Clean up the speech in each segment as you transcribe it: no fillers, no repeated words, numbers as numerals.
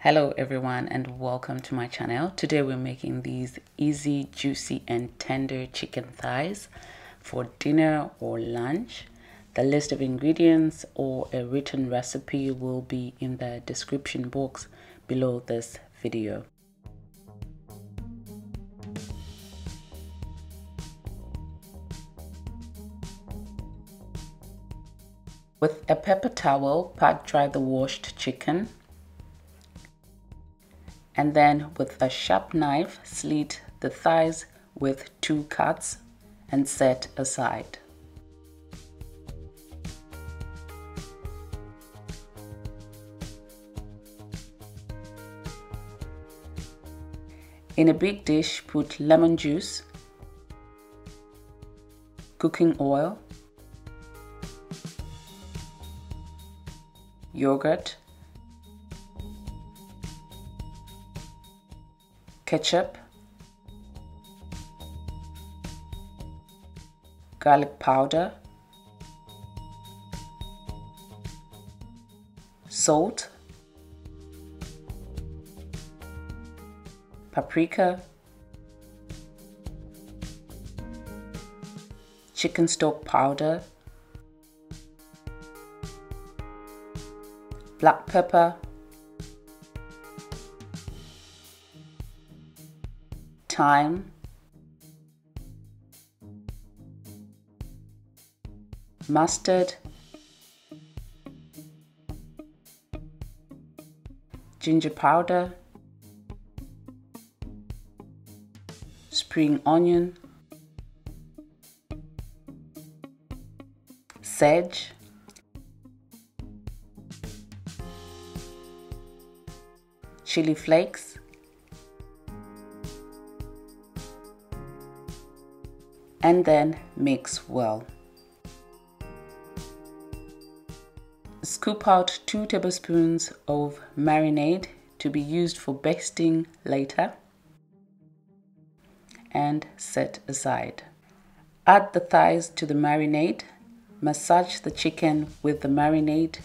Hello everyone and welcome to my channel. Today we're making these easy, juicy and tender chicken thighs for dinner or lunch. The list of ingredients or a written recipe will be in the description box below this video. With a paper towel, pat dry the washed chicken. And then with a sharp knife, slit the thighs with 2 cuts and set aside. In a big dish, put lemon juice, cooking oil, yogurt, ketchup, garlic powder, salt, paprika, chicken stock powder, black pepper, thyme, mustard, ginger powder, spring onion, sage, chili flakes, and then mix well. Scoop out 2 tablespoons of marinade to be used for basting later and set aside. Add the thighs to the marinade. Massage the chicken with the marinade.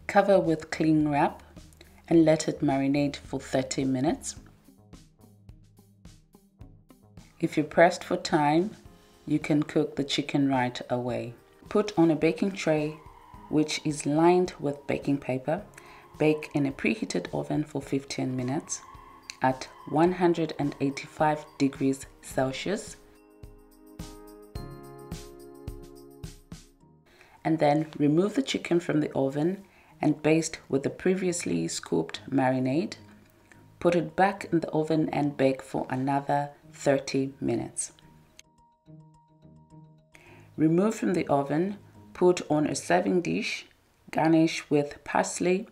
Cover with cling wrap and let it marinate for 30 minutes. If you're pressed for time, you can cook the chicken right away. Put on a baking tray which is lined with baking paper. Bake in a preheated oven for 15 minutes at 185 degrees Celsius. And then remove the chicken from the oven and baste with the previously scooped marinade. Put it back in the oven and bake for another 30 minutes. Remove from the oven, put on a serving dish, garnish with parsley,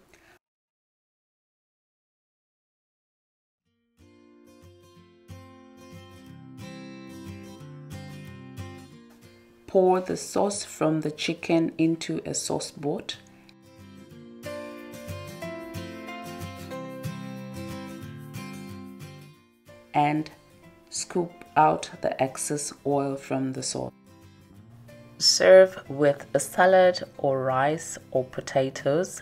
pour the sauce from the chicken into a sauce boat, and scoop out the excess oil from the sauce. Serve with a salad or rice or potatoes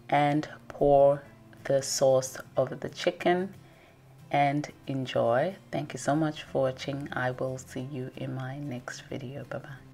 and pour the sauce over the chicken and enjoy. Thank you so much for watching. I will see you in my next video. Bye bye.